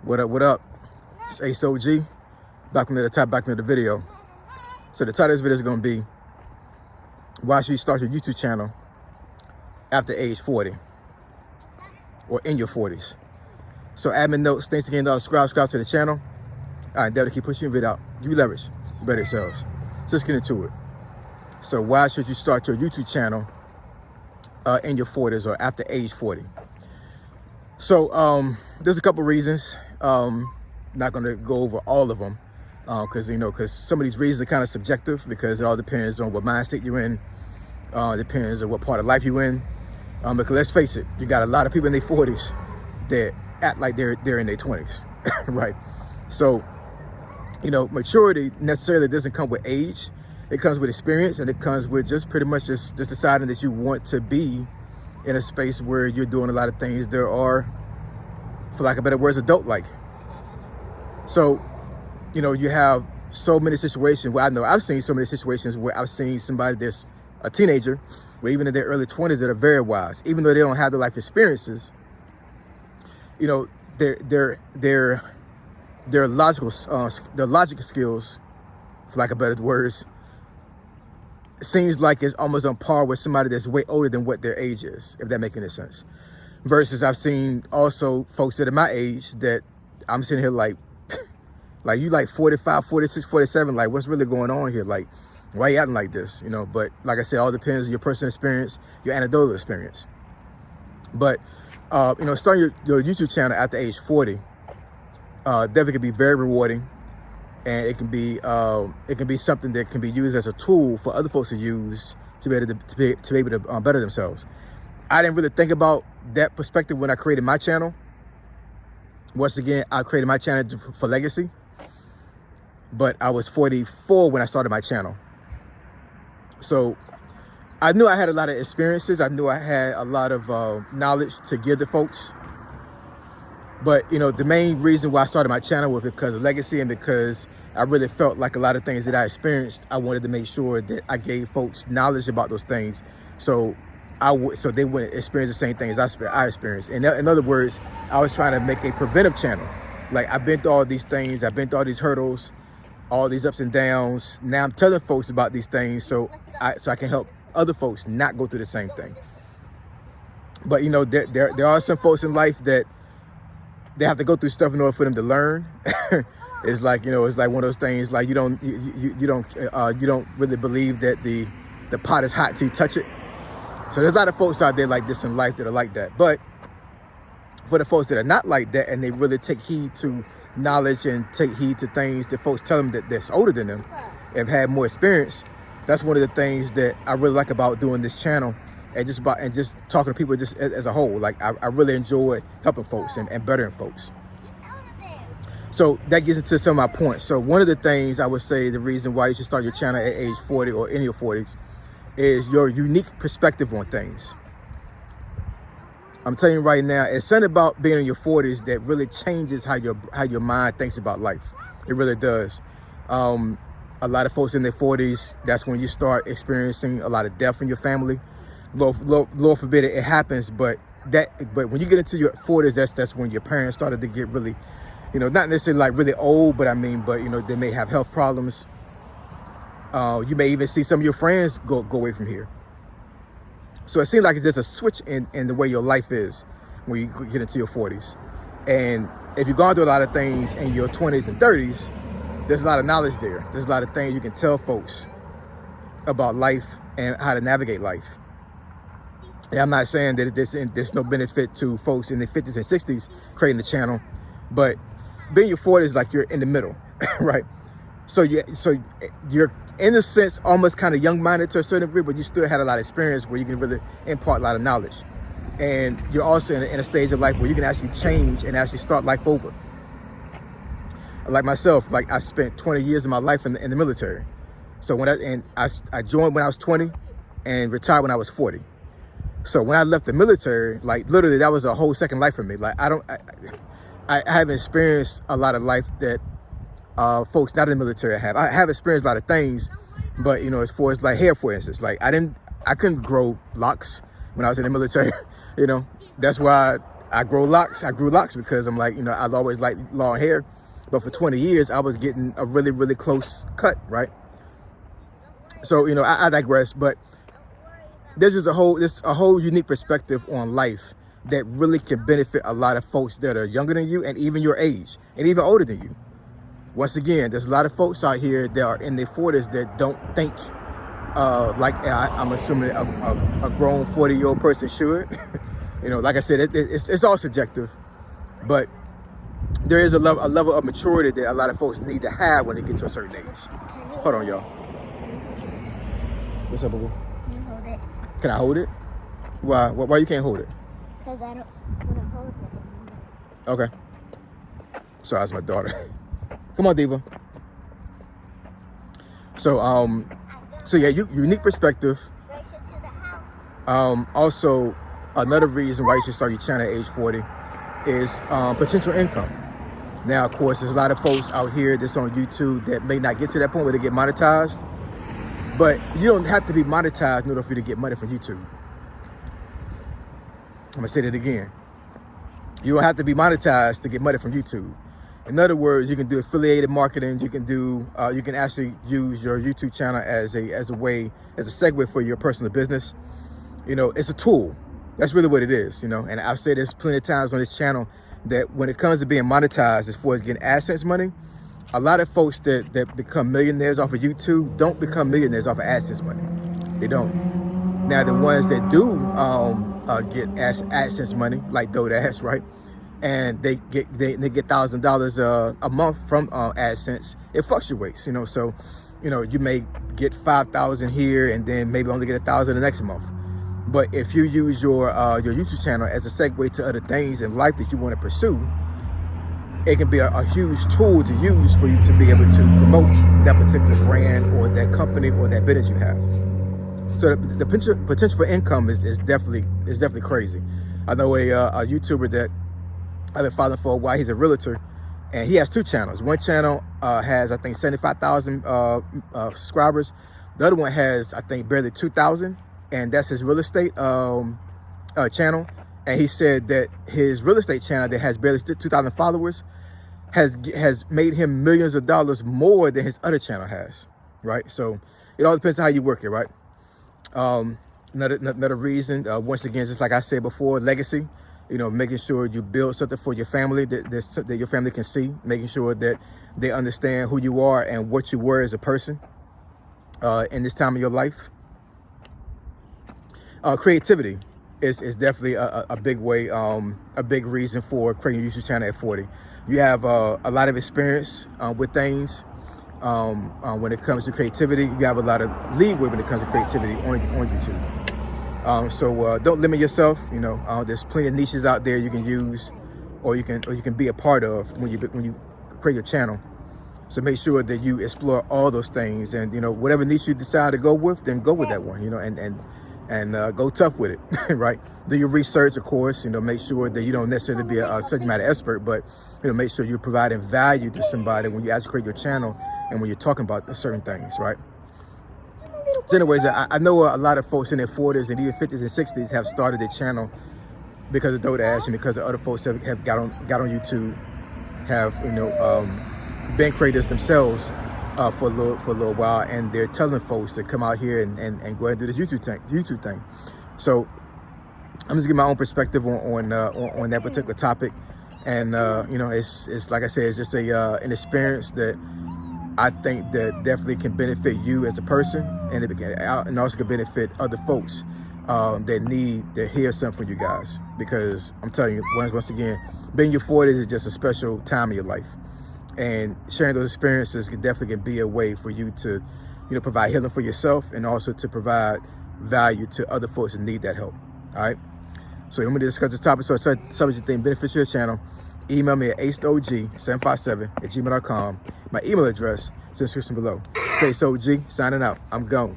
What up, what up? It's Ace OG, back into the video. So the title of this video is going to be, why should you start your YouTube channel after age 40 or in your 40s? So admin notes, thanks again to all subscribe to the channel. I endeavor to keep pushing your video out. You leverage, better it sells. So let's get into it. So why should you start your YouTube channel in your 40s or after age 40? So there's a couple reasons. Not going to go over all of them because some of these reasons are kind of subjective, because it all depends on what mindset you're in, depends on what part of life you're in. Because let's face it, you got a lot of people in their 40s that act like they're in their 20s, right? So, maturity necessarily doesn't come with age. It comes with experience, and it comes with just pretty much just deciding that you want to be in a space where you're doing a lot of things that are, for lack of better words, adult-like. So, you have so many situations where I've seen so many situations where I've seen somebody that's a teenager, where even in their early 20s, that are very wise, even though they don't have the life experiences. Their logical skills, for lack of better words, seems like it's almost on par with somebody that's way older than what their age is, if that makes any sense. Versus I've seen also folks that are my age that I'm sitting here like you like 45, 46, 47, like what's really going on here? Like, why you acting like this? But like I said, all depends on your personal experience, your anecdotal experience. But, starting your YouTube channel after age 40 definitely can be very rewarding. And it can be something that can be used as a tool for other folks to use to be able to better themselves. I didn't really think about that perspective when I created my channel. Once again, I created my channel for legacy, but I was 44 when I started my channel. So I knew I had a lot of experiences. I knew I had a lot of knowledge to give to folks. But, the main reason why I started my channel was because of legacy, and because I really felt like a lot of things that I experienced, I wanted to make sure that I gave folks knowledge about those things, so they wouldn't experience the same things I experienced. In other words, I was trying to make a preventive channel. Like, I've been through all these things, I've been through all these hurdles, all these ups and downs. Now I'm telling folks about these things so I can help other folks not go through the same thing. But, there are some folks in life that they have to go through stuff in order for them to learn. It's like, it's like one of those things, like you don't really believe that the pot is hot till you touch it. So there's a lot of folks out there like this in life that are like that. But for the folks that are not like that, and they really take heed to knowledge and take heed to things that folks tell them that's older than them and have had more experience, that's one of the things that I really like about doing this channel. And just talking to people just as a whole. Like, I really enjoy helping folks and bettering folks. So that gets into some of my points. So one of the things I would say, the reason why you should start your channel at age 40 or in your 40s, is your unique perspective on things. I'm telling you right now, it's something about being in your 40s that really changes how your mind thinks about life. It really does. A lot of folks in their 40s, that's when you start experiencing a lot of death in your family. Lord forbid it happens, but when you get into your 40s, that's when your parents started to get really, not necessarily like really old, but they may have health problems. You may even see some of your friends go away from here. So it seems like it's just a switch in the way your life is when you get into your 40s. And if you've gone through a lot of things in your 20s and 30s, there's a lot of knowledge there. There's a lot of things you can tell folks about life and how to navigate life. And I'm not saying that there's no benefit to folks in their 50s and 60s creating the channel, but being your 40s, like you're in the middle, right? So you're in a sense almost kind of young-minded to a certain degree, but you still had a lot of experience where you can really impart a lot of knowledge. And you're also in a stage of life where you can actually change and actually start life over. Like myself, like I spent 20 years of my life in the military. So I joined when I was 20 and retired when I was 40. So when I left the military, like literally that was a whole second life for me. Like I haven't experienced a lot of life that folks not in the military have. I have experienced a lot of things, but as far as like hair, for instance, like I couldn't grow locks when I was in the military. That's why I grew locks because I'm like, I've always liked long hair. But for 20 years, I was getting a really, really close cut, right? So, I digress. But this is a whole unique perspective on life that really can benefit a lot of folks that are younger than you and even your age and even older than you. Once again, there's a lot of folks out here that are in their 40s that don't think like I'm assuming a grown 40-year-old person should. Like I said, it's all subjective, but there is a level of maturity that a lot of folks need to have when they get to a certain age. Hold on, y'all. What's up, boo? Can you hold it? Can I hold it? Why? Why you can't hold it? Because I don't want to hold it. Okay. Sorry, that's my daughter. Come on, Diva. So yeah, unique perspective. Race it to the house. Also, another reason why you should start your channel at age 40 is potential income. Now, of course, there's a lot of folks out here that's on YouTube that may not get to that point where they get monetized, but you don't have to be monetized in order for you to get money from YouTube. I'm gonna say that again. You don't have to be monetized to get money from YouTube. In other words, you can do affiliated marketing. You can actually use your YouTube channel as a segue for your personal business. It's a tool. That's really what it is. And I've said this plenty of times on this channel that when it comes to being monetized as far as getting AdSense money, a lot of folks that become millionaires off of YouTube don't become millionaires off of AdSense money. They don't. Now, the ones that do get AdSense money, like DoorDash, right? And they get $1,000 a month from AdSense. It fluctuates, so you may get 5,000 here and then maybe only get 1,000 the next month. But if you use your YouTube channel as a segue to other things in life that you want to pursue, it can be a huge tool to use for you to be able to promote that particular brand or that company or that business you have. So the potential for income is definitely crazy. I know a YouTuber that I've been following for a while. He's a realtor, and he has two channels. One channel has, I think, 75,000 subscribers. The other one has, I think, barely 2,000, and that's his real estate channel. And he said that his real estate channel that has barely 2,000 followers has made him millions of dollars more than his other channel has, right? So it all depends on how you work it, right? Another reason, once again, just like I said before, legacy. Making sure you build something for your family that your family can see, making sure that they understand who you are and what you were as a person in this time of your life. Creativity is definitely a big way, a big reason for creating a YouTube channel at 40. You have a lot of experience with things. When it comes to creativity, you have a lot of leeway when it comes to creativity on YouTube. So don't limit yourself. There's plenty of niches out there you can use, or you can be a part of when you create your channel. So make sure that you explore all those things, and whatever niche you decide to go with, then go with that one. And go tough with it, right? Do your research, of course. Make sure that you don't necessarily be a subject matter expert, but make sure you're providing value to somebody when you actually create your channel and when you're talking about certain things, right? So anyways, I know a lot of folks in their 40s and even 50s and 60s have started their channel because of DoorDash and because of other folks have got on YouTube, have been creators themselves for a little while, and they're telling folks to come out here and go ahead and do this YouTube thing. So I'm just giving my own perspective on that particular topic, and it's like I said, it's just an experience that I think that definitely can benefit you as a person, and also can benefit other folks that need to hear something from you guys. Because I'm telling you, once again, being in your 40s is just a special time in your life, and sharing those experiences can definitely be a way for you to, provide healing for yourself and also to provide value to other folks that need that help. All right. So I'm going to discuss this topic. So something you think benefits your channel, email me at aceog757@gmail.com. My email address is in the description below. Say so G, signing out. I'm gone.